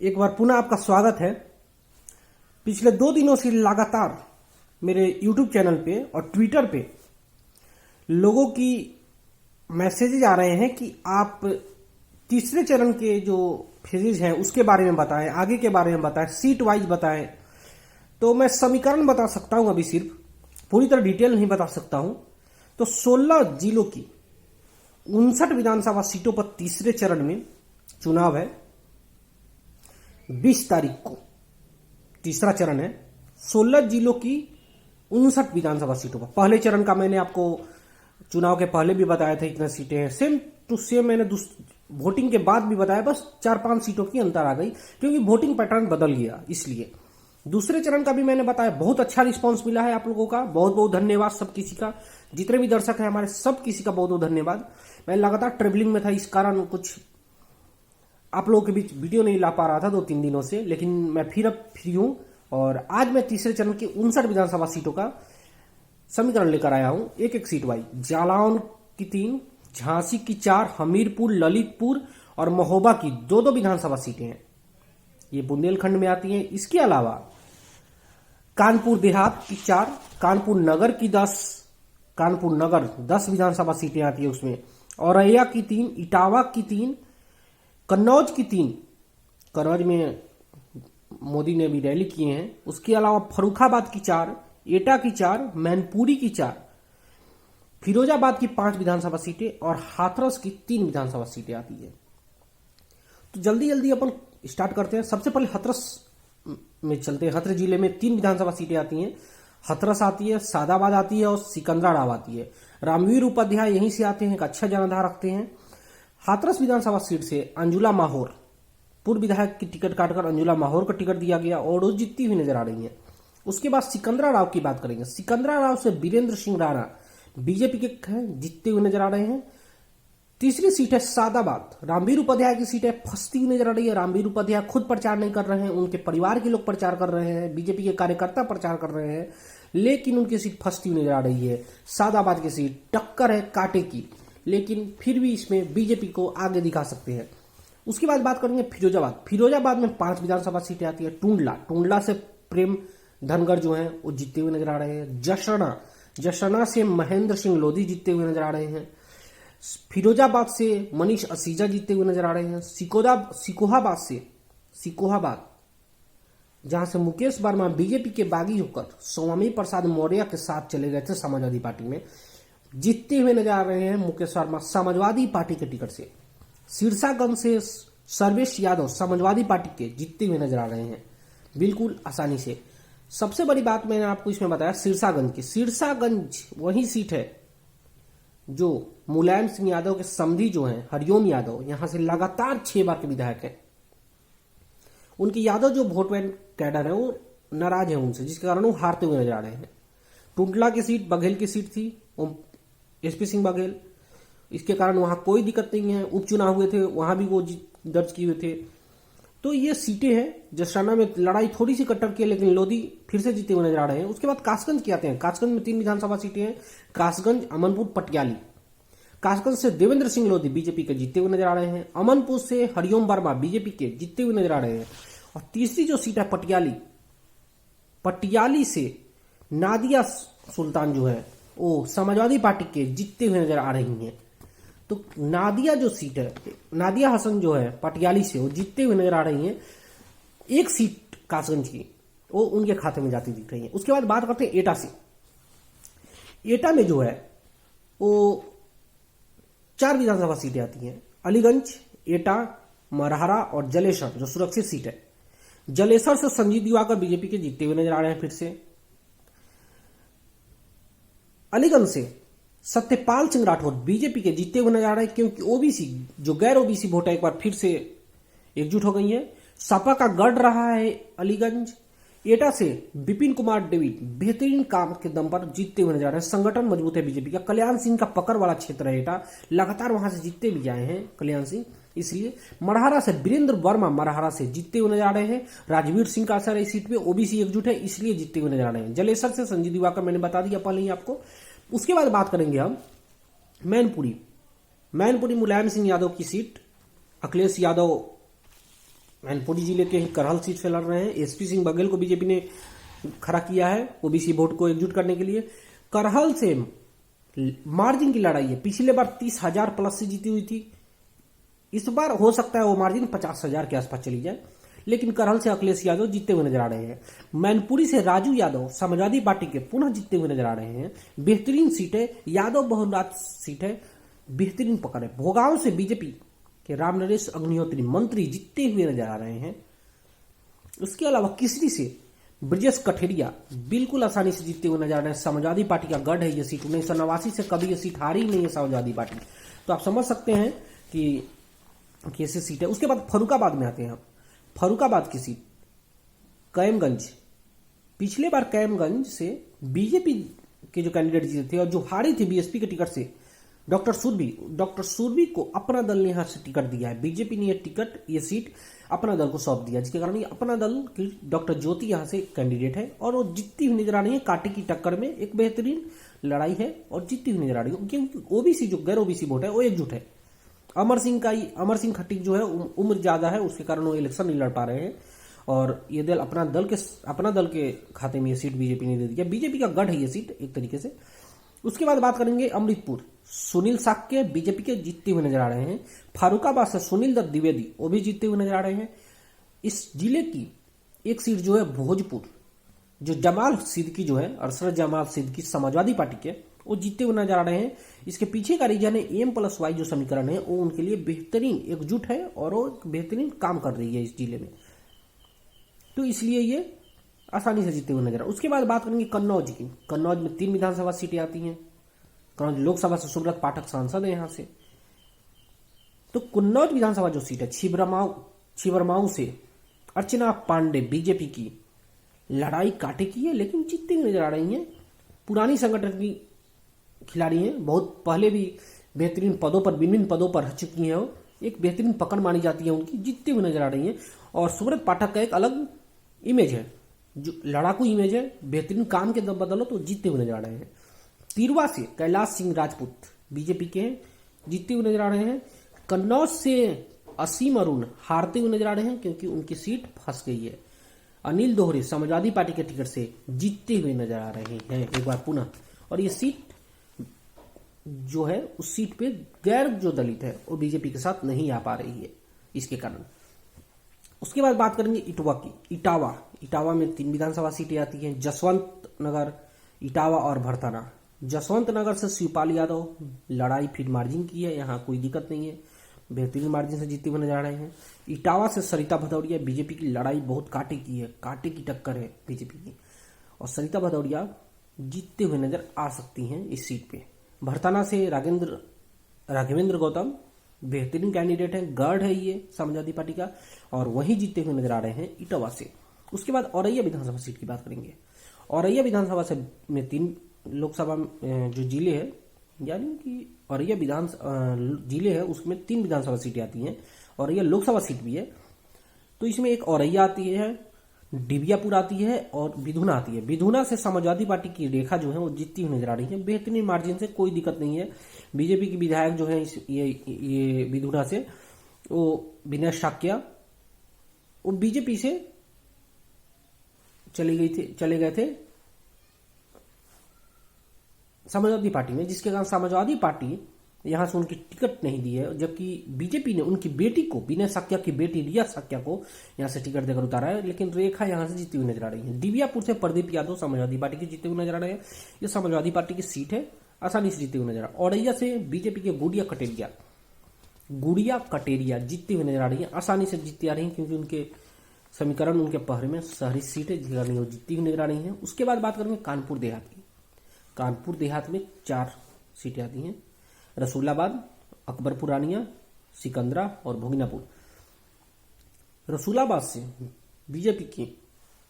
एक बार पुनः आपका स्वागत है। पिछले 2 दिनों से लगातार मेरे YouTube चैनल पे और ट्विटर पे लोगों की मैसेजेज आ रहे हैं कि आप तीसरे चरण के जो फेजेज हैं उसके बारे में बताएं, आगे के बारे में बताएं, सीट वाइज बताएं। तो मैं समीकरण बता सकता हूं, अभी सिर्फ पूरी तरह डिटेल नहीं बता सकता हूं। तो 16 जिलों की 59 विधानसभा सीटों पर तीसरे चरण में चुनाव है। 20 तारीख को तीसरा चरण है। 16 जिलों की 59 विधानसभा सीटों पर। पहले चरण का मैंने आपको चुनाव के पहले भी बताया था इतने सीटें हैं, सेम टू सेम मैंने वोटिंग के बाद भी बताया, बस 4-5 सीटों की अंतर आ गई क्योंकि वोटिंग पैटर्न बदल गया। इसलिए दूसरे चरण का भी मैंने बताया, बहुत अच्छा रिस्पांस मिला है आप लोगों का। बहुत बहुत धन्यवाद सब किसी का, जितने भी दर्शक हैं हमारे, सब किसी का बहुत बहुत धन्यवाद। मैं लगातार ट्रेवलिंग में था, इस कारण कुछ आप लोगों के बीच वीडियो नहीं ला पा रहा था 2-3 दिनों से, लेकिन मैं फिर अब फ्री हूं और आज मैं तीसरे चरण की 59 विधानसभा सीटों का समीकरण लेकर आया हूं, एक एक सीट वाइज। जालौन की 3, झांसी की 4, हमीरपुर, ललितपुर और महोबा की 2-2 विधानसभा सीटें हैं, ये बुंदेलखंड में आती हैं। इसके अलावा कानपुर देहात की 4, कानपुर नगर की 10, कानपुर नगर 10 विधानसभा सीटें आती है उसमें, औरैया की 3, इटावा की 3, कन्नौज की 3, कन्नौज में मोदी ने भी रैली किए हैं। उसके अलावा फर्रुखाबाद की 4, एटा की 4, मैनपुरी की 4, फिरोजाबाद की 5 विधानसभा सीटें और हाथरस की 3 विधानसभा सीटें आती है। तो जल्दी जल्दी अपन स्टार्ट करते हैं। सबसे पहले हाथरस में चलते हैं। हाथरस जिले में 3 विधानसभा सीटें आती हैं। हाथरस आती है, सादाबाद आती है और सिकंदराबाद आती है। रामवीर उपाध्याय यहीं से आते हैं, एक अच्छा जनाधार रखते हैं। हाथरस विधानसभा सीट से अंजुला माहौर, पूर्व विधायक की टिकट काटकर अंजुला माहौर को टिकट दिया गया और वो जीतती हुई नजर आ रही है। उसके बाद सिकंदरा राव की बात करेंगे। सिकंदरा राव से वीरेंद्र सिंह राणा बीजेपी के हैं, जीतते हुए नजर आ रहे हैं। तीसरी सीट है सादाबाद, रामवीर उपाध्याय की सीट है, फंसती हुई नजर आ रही है। रामवीर उपाध्याय खुद प्रचार नहीं कर रहे हैं, उनके परिवार के लोग प्रचार कर रहे हैं, बीजेपी के कार्यकर्ता प्रचार कर रहे हैं, लेकिन उनकी सीट फंसती हुई नजर आ रही है। सादाबाद की सीट टक्कर है कांटे की, लेकिन फिर भी इसमें बीजेपी को आगे दिखा सकते हैं। उसके बाद बात करेंगे फिरोजाबाद। फिरोजाबाद में 5 विधानसभा सीटें आती है। टूंडला से प्रेम धनगर जो हैं वो जीतते हुए नजर आ रहे हैं। जसना से महेंद्र सिंह लोधी जीतते हुए नजर आ रहे हैं। फिरोजाबाद से मनीष असीजा जीतते हुए नजर आ रहे हैं। सिकोहाबाद जहां से मुकेश वर्मा बीजेपी के बागी होकर स्वामी प्रसाद मौर्य के साथ चले गए थे समाजवादी पार्टी में, जीतते हुए नजर आ रहे हैं मुकेश वर्मा समाजवादी पार्टी के टिकट से। सिरसागंज से सर्वेश यादव समाजवादी पार्टी के जीतते हुए नजर आ रहे हैं बिल्कुल आसानी से। सबसे बड़ी बात मैंने आपको इसमें बताया सिरसागंज की। सिरसागंज वही सीट है जो मुलायम सिंह यादव के समधी जो हैं हरिओम यादव, यहां से लगातार 6 बार के विधायक हैं। उनकी यादव जो वोट बैंक कैडर है वो नाराज है उनसे, जिसके कारण वो हारते हुए नजर आ रहे हैं। टुंडला की सीट बघेल की सीट थी, एसपी सिंह बघेल, इसके कारण वहां कोई दिक्कत नहीं है। उपचुनाव हुए थे, वहां भी वो दर्ज किए हुए थे। तो ये सीटें हैं। जसराना में लड़ाई थोड़ी सी कट्टर की है, लेकिन लोधी फिर से जीते हुए नजर आ रहे हैं। उसके बाद कासगंज की आते हैं। कासगंज में 3 विधानसभा सीटें हैं। कासगंज, अमनपुर, पटियाली। कासगंज से देवेंद्र सिंह लोधी बीजेपी के जीतते हुए नजर आ रहे हैं। अमनपुर से हरिओम वर्मा बीजेपी के जीतते हुए नजर आ रहे हैं। और तीसरी जो सीट है पटियाली से नादिया सुल्तान जो है वो समाजवादी पार्टी के जीतते हुए नजर आ रही हैं। तो नादिया जो सीट है, नादिया हसन जो है पटियाली से, वो जीतते हुए नजर आ रही हैं। एक सीट कासगंज की वो उनके खाते में जाती दिख रही है। उसके बाद बात करते हैं एटा से। एटा में जो है वो 4 विधानसभा सीटें आती हैं। अलीगंज, एटा, मरहरा और जलेसर जो सुरक्षित सीट है। जलेसर से संजीव दिवाकर बीजेपी के जीतते हुए नजर आ रहे हैं फिर से। अलीगंज से सत्यपाल सिंह राठौर बीजेपी के जीतते हुए नजर आ रहे हैं, क्योंकि ओबीसी जो गैर ओबीसी वोट एक बार फिर से एकजुट हो गई है। सपा का गढ़ रहा है अलीगंज। एटा से विपिन कुमार डेविड बेहतरीन काम के दम पर जीतते हुए नजर आ रहे हैं। संगठन मजबूत है बीजेपी का। कल्याण सिंह का पकड़ वाला क्षेत्र है एटा, लगातार वहां से जीतते भी जाए हैं कल्याण सिंह, इसलिए। मरहरा से वीरेंद्र वर्मा मरहरा से जीतते हुए नजर आ रहे हैं। राजवीर सिंह का असर है इस सीट पे, ओबीसी एकजुट है इसलिए जीतते हुए नजर आ रहे हैं। जलेसर से संजीव दिवाकर मैंने बता दिया पहले ही आपको। उसके बाद बात करेंगे हम मैनपुरी मुलायम सिंह यादव की सीट। अखिलेश यादव मैनपुरी जिले के ही करहल सीट से लड़ रहे हैं। एसपी सिंह बघेल को बीजेपी ने खड़ा किया है ओबीसी वोट को एकजुट करने के लिए। करहल से मार्जिन की लड़ाई है। पिछले बार 30,000 प्लस से जीती हुई थी। इस बार हो सकता है वो मार्जिन 50,000 के आसपास चली जाए, लेकिन करहल से अखिलेश यादव जीतते हुए नजर आ रहे हैं। मैनपुरी से राजू यादव समाजवादी पार्टी के पुनः जीतते हुए नजर आ रहे हैं। बेहतरीन सीट है, यादव बहुरात सीट है, बेहतरीन पकड़ है। भोगांव से बीजेपी के रामनरेश अग्निहोत्री मंत्री जीतते हुए नजर आ रहे हैं। उसके अलावा किसरी से ब्रजेश कठेरिया बिल्कुल आसानी से जीतते हुए नजर आ रहे हैं। समाजवादी पार्टी का गढ़ है ये सीट। 1989 से कभी ये सीट हारी नहीं है समाजवादी पार्टी। तो आप समझ सकते हैं कि कैसे सीट है। उसके बाद फर्रुखाबाद में आते हैं। फर्रुखाबाद की सीट कैमगंज, पिछले बार कैमगंज से बीजेपी के जो कैंडिडेट जीते थे और जो हारी थे बीएसपी के टिकट से, डॉक्टर सुरभि को अपना दल ने यहां से टिकट दिया है। बीजेपी ने ये सीट अपना दल को सौंप दिया, जिसके कारण ये अपना दल की डॉक्टर ज्योति यहां से कैंडिडेट है और वो जीतती हुई नजर आ रही है। कांटे की टक्कर में एक बेहतरीन लड़ाई है और जीतती हुई नजर आ रही है, क्योंकि ओबीसी जो गैर ओबीसी वोट है वो एकजुट है। अमर सिंह खट्टिक जो है उम्र ज्यादा है, उसके कारण वो इलेक्शन नहीं लड़ पा रहे हैं और ये दल अपना दल के खाते में ये सीट बीजेपी ने दे दिया। बीजेपी का गढ़ है ये सीट एक तरीके से। उसके बाद बात करेंगे अमृतपुर। सुनील साक्य बीजेपी के जीतते हुए नजर आ रहे हैं। फारुखाबाद से सुनील दत्त द्विवेदी वो भी जीतते हुए नजर आ रहे हैं। इस जिले की एक सीट जो है भोजपुर, जो जमाल सिद्दीकी जो है अरशद जमाल सिद्दीकी समाजवादी पार्टी के, वो जीतते हुए नजर आ रहे हैं। इसके पीछे का रीजन है M+Y जो समीकरण है वो उनके लिए बेहतरीन एकजुट है और वो बेहतरीन काम कर रही है इस जिले में, तो इसलिए ये आसानी से जीते हुए नजर आ। उसके बाद बात करेंगे कन्नौज की। कन्नौज में 3 विधानसभा सीटें आती हैं। कन्नौज लोकसभा से सुब्रत पाठक सांसद है यहां से। तो कन्नौज विधानसभा जो सीट है छिबरमाऊ से अर्चना पांडे बीजेपी की लड़ाई कांटे की है, लेकिन जीतती हुई नजर आ रही हैं। पुरानी संगठन की खिलाड़ी हैं, बहुत पहले भी बेहतरीन पदों पर विभिन्न पदों पर रह चुकी हैं। एक बेहतरीन पकड़ मानी जाती है उनकी, जीतती हुई नजर आ रही हैं। और सुब्रत पाठक का एक अलग इमेज है, जो लड़ाकू इमेज है, बेहतरीन काम के बदौलत तो जीतते हुए नजर आ रहे हैं। तिरवा से कैलाश सिंह राजपूत बीजेपी के हैं, जीतते हुए नजर आ रहे हैं। कन्नौज से असीम अरुण हारते हुए नजर आ रहे हैं क्योंकि उनकी सीट फंस गई है। अनिल दोहरे समाजवादी पार्टी के टिकट से जीतते हुए नजर आ रहे हैं एक बार पुनः। और ये सीट जो है उस सीट पे गैर जो दलित है वो बीजेपी के साथ नहीं आ पा रही है इसके कारण। उसके बाद बात करेंगे इटवा की। इटावा में 3 विधानसभा सीटें आती हैं। जसवंत नगर, इटावा और भरथाना। जसवंत नगर से शिवपाल यादव लड़ाई फिर मार्जिन की है, यहाँ कोई दिक्कत नहीं है, बेहतरीन मार्जिन से जीतते हुए नजर आ रहे हैं। इटावा से सरिता भदौरिया बीजेपी की लड़ाई बहुत कांटे की है, कांटे की टक्कर है बीजेपी की, और सरिता भदौरिया जीतते हुए नजर आ सकती हैं इस सीट पे। भरथाना से राघवेंद्र गौतम बेहतरीन कैंडिडेट है, गढ़ है ये समाजवादी पार्टी का, और वही जीतते हुए नजर आ रहे हैं इटावा से। उसके बाद औरैया विधानसभा सीट की बात करेंगे। औरैया विधानसभा से में 3 लोकसभा जो जिले है, यानी कि औरैया जिले है उसमें 3 विधानसभा सीटें आती हैं। औरैया लोकसभा सीट भी है, तो इसमें एक औरैया आती है, डिबियापुर आती है और विधुना आती है। विधुना से समाजवादी पार्टी की रेखा जो है वो जीतती हुई नजर आ रही है बेहतरीन मार्जिन से, कोई दिक्कत नहीं है। बीजेपी की विधायक जो है ये विधुना से, वो विनय शाक्या, वो बीजेपी से चले गए थे समाजवादी पार्टी में, जिसके कारण समाजवादी पार्टी यहां से उनकी टिकट नहीं दी है, जबकि बीजेपी ने उनकी बेटी को, विनय शाक्या की बेटी रिया शाक्या को यहां से टिकट देकर उतारा है, लेकिन रेखा यहां से जीती हुई नजर आ रही है। डिबियापुर से प्रदीप यादव समाजवादी पार्टी के जीते हुए नजर आ रहे हैं, ये समाजवादी पार्टी की सीट है, आसानी से जीते हुए नजर आ रहा है। औरैया से बीजेपी के गुड़िया कटेरिया जीतती हुई नजर आ रही है, आसानी से जीतती आ रही है क्योंकि उनके समीकरण उनके पहरे में शहरी सीटें जीतती हुई नजर आ रही है। उसके बाद बात करेंगे कानपुर देहात की। कानपुर देहात में 4 सीटें आती हैं, रसूलाबाद, अकबरपुर रानिया, सिकंदरा और भोगिनापुर। रसूलाबाद से बीजेपी की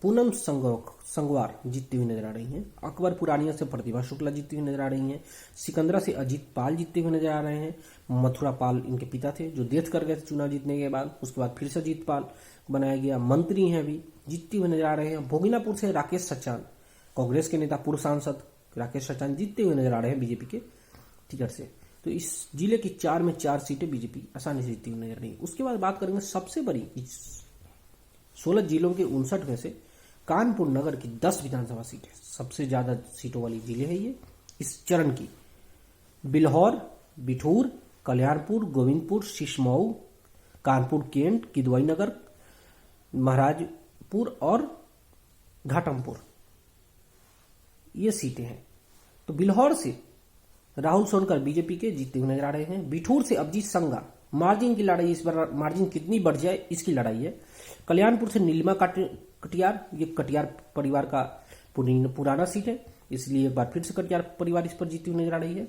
पूनम संगवार जीतती हुई नजर आ रही हैं। अकबरपुर रानिया से प्रतिभा शुक्ला जीतती हुई नजर आ रही हैं। सिकंदरा से अजीत पाल जीतते हुए नजर आ रहे हैं। मथुरा पाल इनके पिता थे जो डेथ कर गए थे चुनाव जीतने के बाद, उसके बाद फिर से अजीत पाल बनाया गया, मंत्री हैं अभी, जीतती हुई नजर आ रहे हैं। भोगिनापुर से राकेश सचान, कांग्रेस के नेता पूर्व सांसद राकेश सचान जीतते हुए नजर आ रहे हैं बीजेपी के टिकट से। तो इस जिले की 4 में 4 सीटें बीजेपी आसानी से जीतती हुई नजर आ रही है। उसके बाद बात करेंगे सबसे बड़ी 16 जिलों के 59 में से कानपुर नगर की 10 विधानसभा सीटें, सबसे ज्यादा सीटों वाली जिले है ये इस चरण की। बिल्हौर, बिठूर, कल्याणपुर, गोविंदपुर, सिसमऊ, कानपुर केंट, किदवई नगर, महाराजपुर और घाटमपुर, ये सीटें हैं। तो बिल्हौर से राहुल सोनकर बीजेपी के जीतते हुए नजर आ रहे हैं। बिठूर से अभिजीत संगा, मार्जिन की लड़ाई, इस बार मार्जिन कितनी बढ़ जाए इसकी लड़ाई है। कल्याणपुर से नीलिमा कटियार, ये कटियार परिवार का पुराना सीट है, इसलिए एक बार फिर से कटियार परिवार इस पर जीतती हुई नजर आ रही है।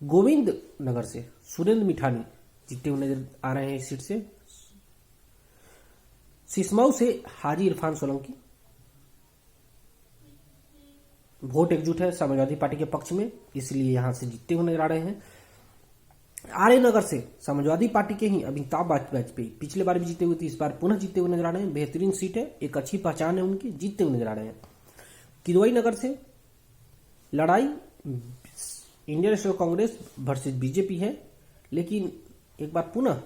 गोविंद नगर से सुरेंद्र मिठानी जीतते हुए नजर आ रहे हैं इस सीट से। सिसमऊ से हाजी इरफान सोलंकी, वोट एकजुट है समाजवादी पार्टी के पक्ष में, इसलिए यहां से जीतते हुए नजर आ रहे हैं। आर्यनगर से समाजवादी पार्टी के ही अमिताभ वाजपेयी पिछले बार भी जीते हुए थे, इस बार पुनः जीते हुए नजर आ रहे हैं। बेहतरीन सीट है, एक अच्छी पहचान है उनकी, जीतते हुए नजर आ रहे हैं। किदवई नगर से लड़ाई Indian national Congress versus BJP है, लेकिन एक बार पुनः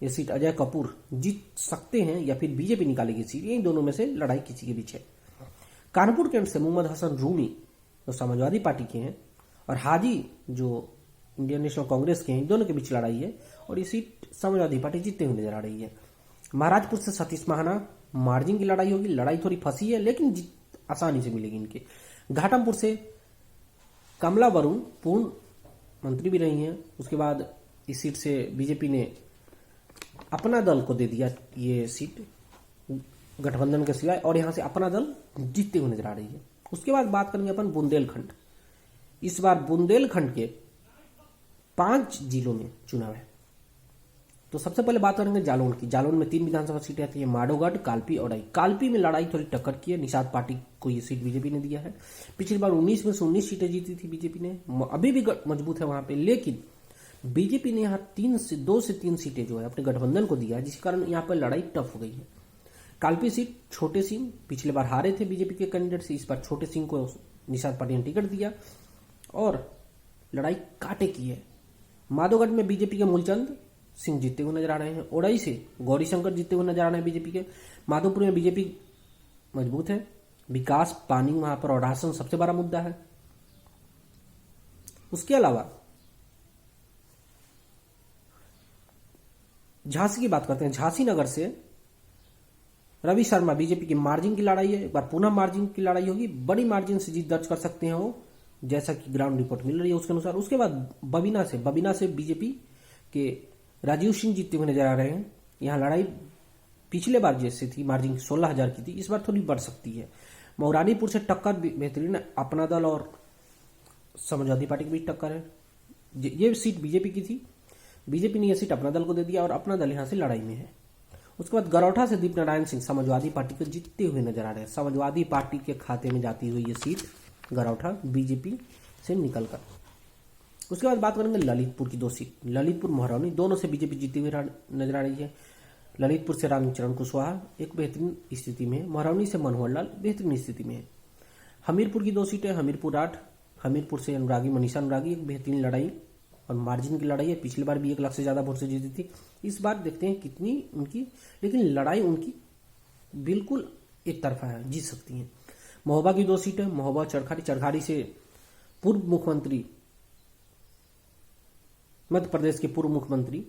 ये सीट अजय कपूर जीत सकते हैं या फिर बीजेपी निकालेगी सीट, इन दोनों में से लड़ाई किसी के बीच है। कानपुर कैंट से मोहम्मद हसन रूमी जो समाजवादी पार्टी के हैं और हाजी जो इंडियन नेशनल कांग्रेस के हैं, इन दोनों के बीच लड़ाई है और ये सीट समाजवादी पार्टी जीतते हुए नजर आ रही है। महाराजपुर से सतीश महाना, मार्जिन की लड़ाई होगी, लड़ाई थोड़ी फंसी है लेकिन जीत आसानी से मिलेगी इनके। घाटमपुर से कमला वरुण पूर्ण मंत्री भी रही हैं, उसके बाद इस सीट से बीजेपी ने अपना दल को दे दिया ये सीट गठबंधन के सिवाय, और यहां से अपना दल जीतते हुए नजर आ रही है। उसके बाद बात करेंगे अपन बुंदेलखंड। इस बार बुंदेलखंड के 5 जिलों में चुनाव है। तो सबसे पहले बात करेंगे जालौन की। जालौन में 3 विधानसभा सीटें आती है, माडोगढ़, कालपी और कालपी में लड़ाई थोड़ी टक्कर की है, निषाद पार्टी को ये सीट बीजेपी ने दिया है। पिछली बार 19 में से 19 सीटें जीती थी बीजेपी ने, अभी भी मजबूत है वहां पे, लेकिन बीजेपी ने यहाँ 2 से 3 सीटें जो है अपने गठबंधन को दिया है, जिस कारण यहाँ पर लड़ाई टफ हो गई है। कालपी सीट छोटे सिंह पिछले बार हारे थे बीजेपी के कैंडिडेट से, इस बार छोटे सिंह को निषाद पार्टी ने टिकट दिया और लड़ाई कांटे की है। माधोगढ़ में बीजेपी के मूलचंद सिंह जीतते हुए नजर आ रहे हैं। ओड़ाई से गौरी शंकर जीतते हुए नजर आ रहे हैं बीजेपी के। माधोपुर में बीजेपी मजबूत है, विकास, पानी वहां पर और राशन सबसे बड़ा मुद्दा है। उसके अलावा झांसी की बात करते हैं। झांसी नगर से रवि शर्मा, बीजेपी की मार्जिन की लड़ाई है, एक बार पुनः मार्जिन की लड़ाई होगी, बड़ी मार्जिन से जीत दर्ज कर सकते हैं वो, जैसा कि ग्राउंड रिपोर्ट मिल रही है उसके अनुसार। उसके बाद बबीना से बीजेपी के राजीव सिंह जीतते हुए नजर आ रहे हैं। यहां लड़ाई पिछले बार जैसे थी, मार्जिन 16,000 की थी, इस बार थोड़ी बढ़ सकती है। मौरानीपुर से टक्कर बेहतरीन, अपना दल और समाजवादी पार्टी के बीच टक्कर है। ये सीट बीजेपी की थी, बीजेपी ने यह सीट अपना दल को दे दिया और अपना दल यहां से लड़ाई में है। उसके बाद गरौठा से दीप नारायण सिंह समाजवादी पार्टी को जीतते हुए नजर आ रहे हैं। समाजवादी पार्टी के खाते में जाती हुई ये सीट गरौठा बीजेपी से निकलकर। उसके बाद बात करेंगे ललितपुर की 2 सीट, ललितपुर महरौनी, दोनों से बीजेपी जीती हुई नजर आ रही है। ललितपुर से रामचरण कुशवाहा एक बेहतरीन स्थिति में है, महरौनी से मनोहर लाल बेहतरीन स्थिति में है। हमीरपुर की 2 सीटें, हमीरपुर 8, हमीरपुर से अनुरागी मनीषा अनुरागी, एक बेहतरीन लड़ाई और मार्जिन की लड़ाई है। पिछली बार भी 1 लाख से ज्यादा वोट से जीती थी, इस बार देखते हैं कितनी उनकी, लेकिन लड़ाई उनकी बिल्कुल एक तरफा है, जीत सकती है। महोबा की 2 सीटें, महोबा चरखारी से पूर्व मुख्यमंत्री, मध्य प्रदेश के पूर्व मुख्यमंत्री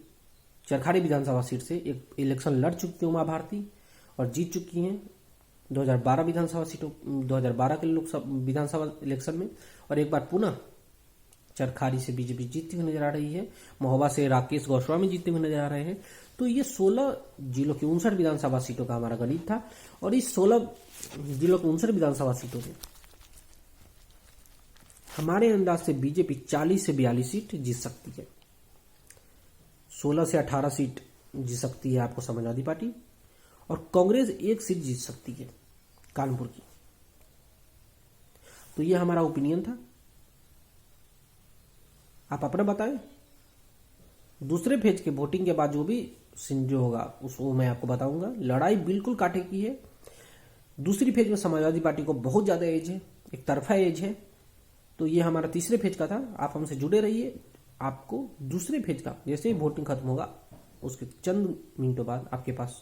चरखारी विधानसभा सीट से एक इलेक्शन लड़ चुकी थी उमा भारती और जीत चुकी हैं 2012 विधानसभा सीटों, 2012 के लोकसभा विधानसभा इलेक्शन में, और एक बार पुनः चरखारी से बीजेपी जीतती हुई नजर आ रही है। महोबा से राकेश गोस्वामी जीतते हुए नजर आ रहे हैं। तो ये 16 जिलों की 59 विधानसभा सीटों का हमारा गणित था, और इस 16 जिलों की 59 विधानसभा सीटों में हमारे अंदाज से बीजेपी 40 से 42 सीट जीत सकती है, 16 से 18 सीट जीत सकती है आपको समाजवादी पार्टी, और कांग्रेस 1 सीट जीत सकती है कानपुर की। तो ये हमारा ओपिनियन था, आप अपना बताएं। दूसरे फेज के वोटिंग के बाद जो होगा उसको मैं आपको बताऊंगा। लड़ाई बिल्कुल कांटे की है। दूसरी फेज में समाजवादी पार्टी को बहुत ज्यादा एज है, एक तरफा एज है। तो ये हमारा तीसरे फेज का था, आप हमसे जुड़े रहिए। आपको दूसरे फेज का जैसे ही वोटिंग खत्म होगा उसके चंद मिनटों बाद आपके पास